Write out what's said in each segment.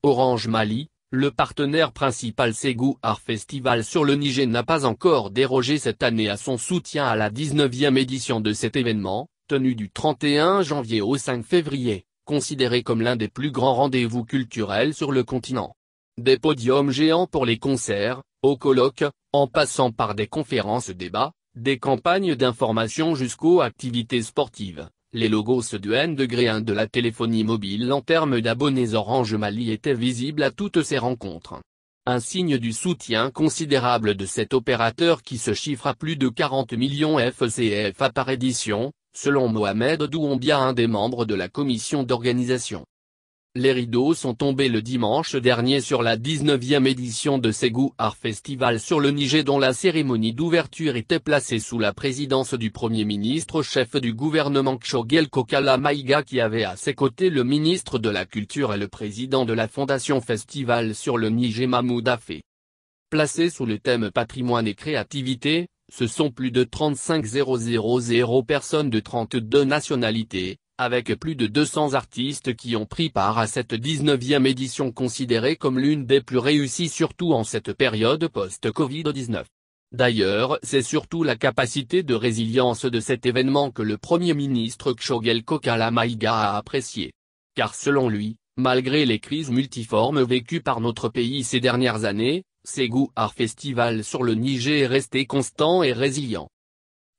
Orange Mali, le partenaire principal Ségou Art Festival sur le Niger n'a pas encore dérogé cette année à son soutien à la 19e édition de cet événement, tenu du 31 janvier au 5 février, considéré comme l'un des plus grands rendez-vous culturels sur le continent. Des podiums géants pour les concerts, aux colloques, en passant par des conférences-débats, des campagnes d'information jusqu'aux activités sportives. Les logos de N-1 de la téléphonie mobile en termes d'abonnés Orange Mali étaient visibles à toutes ces rencontres. Un signe du soutien considérable de cet opérateur qui se chiffre à plus de 40 millions FCFA par édition, selon Mohamed Doumbia, un des membres de la commission d'organisation. Les rideaux sont tombés le dimanche dernier sur la 19e édition de Ségou Art Festival sur le Niger, dont la cérémonie d'ouverture était placée sous la présidence du Premier ministre chef du gouvernement Tchogel Kokala Maïga, qui avait à ses côtés le ministre de la Culture et le président de la Fondation Festival sur le Niger Mahmoud Afé. Placés sous le thème patrimoine et créativité, ce sont plus de 35 000 personnes de 32 nationalités, avec plus de 200 artistes qui ont pris part à cette 19e édition considérée comme l'une des plus réussies, surtout en cette période post-Covid-19. D'ailleurs, c'est surtout la capacité de résilience de cet événement que le Premier ministre Tchogel Kokala Maïga a apprécié. Car selon lui, malgré les crises multiformes vécues par notre pays ces dernières années, Ségou Art Festival sur le Niger est resté constant et résilient.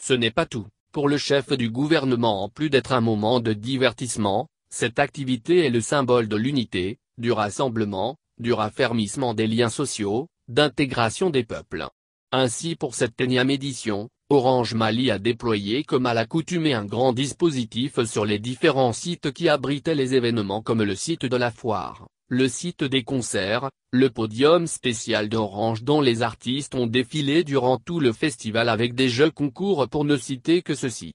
Ce n'est pas tout. Pour le chef du gouvernement, en plus d'être un moment de divertissement, cette activité est le symbole de l'unité, du rassemblement, du raffermissement des liens sociaux, d'intégration des peuples. Ainsi, pour cette énième édition, Orange Mali a déployé comme à l'accoutumée un grand dispositif sur les différents sites qui abritaient les événements, comme le site de la foire, le site des concerts, le podium spécial d'Orange dont les artistes ont défilé durant tout le festival avec des jeux concours, pour ne citer que ceux-ci.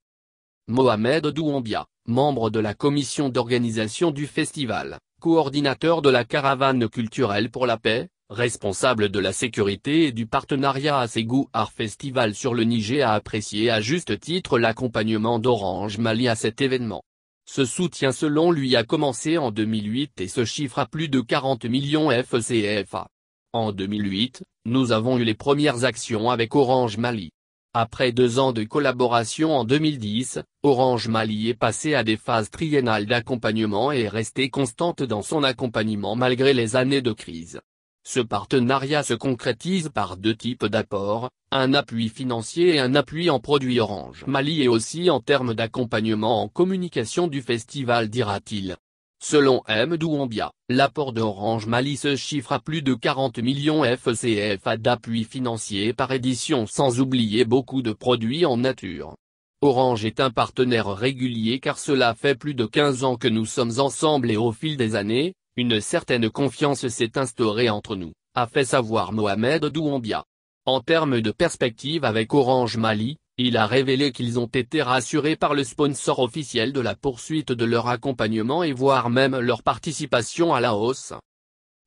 Mohamed Doumbia, membre de la commission d'organisation du festival, coordinateur de la caravane culturelle pour la paix, responsable de la sécurité et du partenariat à Ségou Art Festival sur le Niger, a apprécié à juste titre l'accompagnement d'Orange Mali à cet événement. Ce soutien, selon lui, a commencé en 2008 et se chiffre à plus de 40 millions FCFA. En 2008, nous avons eu les premières actions avec Orange Mali. Après 2 ans de collaboration en 2010, Orange Mali est passé à des phases triennales d'accompagnement et est restée constante dans son accompagnement malgré les années de crise. Ce partenariat se concrétise par 2 types d'apports, un appui financier et un appui en produits Orange Mali, et aussi en termes d'accompagnement en communication du festival, dira-t-il. Selon M. Doumbia, l'apport d'Orange Mali se chiffre à plus de 40 millions FCFA d'appui financier par édition, sans oublier beaucoup de produits en nature. Orange est un partenaire régulier car cela fait plus de 15 ans que nous sommes ensemble et au fil des années, une certaine confiance s'est instaurée entre nous, a fait savoir Mohamed Doumbia. En termes de perspective avec Orange Mali, il a révélé qu'ils ont été rassurés par le sponsor officiel de la poursuite de leur accompagnement et voire même leur participation à la hausse.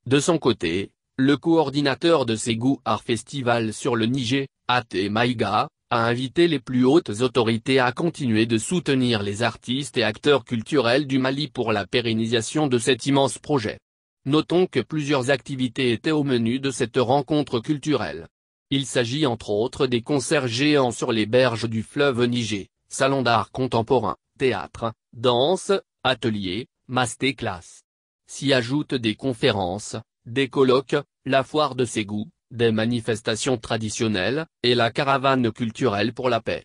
De son côté, le coordinateur de Ségou Art Festival sur le Niger, A.T. Maïga, a invité les plus hautes autorités à continuer de soutenir les artistes et acteurs culturels du Mali pour la pérennisation de cet immense projet. Notons que plusieurs activités étaient au menu de cette rencontre culturelle. Il s'agit entre autres des concerts géants sur les berges du fleuve Niger, salons d'art contemporain, théâtre, danse, ateliers, masterclass. S'y ajoutent des conférences, des colloques, la foire de Ségou, des manifestations traditionnelles, et la caravane culturelle pour la paix.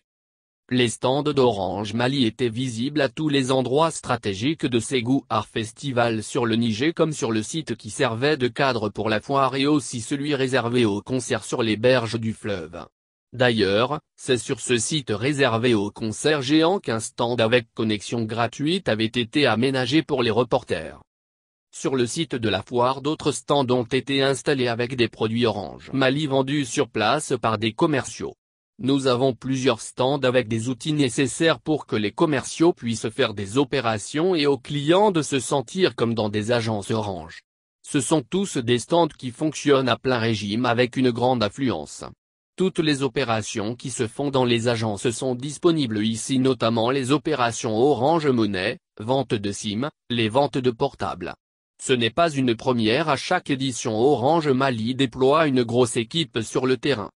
Les stands d'Orange Mali étaient visibles à tous les endroits stratégiques de Ségou Art Festival sur le Niger, comme sur le site qui servait de cadre pour la foire et aussi celui réservé aux concerts sur les berges du fleuve. D'ailleurs, c'est sur ce site réservé aux concerts géants qu'un stand avec connexion gratuite avait été aménagé pour les reporters. Sur le site de la foire, d'autres stands ont été installés avec des produits Orange Mali vendus sur place par des commerciaux. Nous avons plusieurs stands avec des outils nécessaires pour que les commerciaux puissent faire des opérations et aux clients de se sentir comme dans des agences Orange. Ce sont tous des stands qui fonctionnent à plein régime avec une grande affluence. Toutes les opérations qui se font dans les agences sont disponibles ici, notamment les opérations Orange Money, vente de SIM, les ventes de portables. Ce n'est pas une première, à chaque édition Orange Mali déploie une grosse équipe sur le terrain.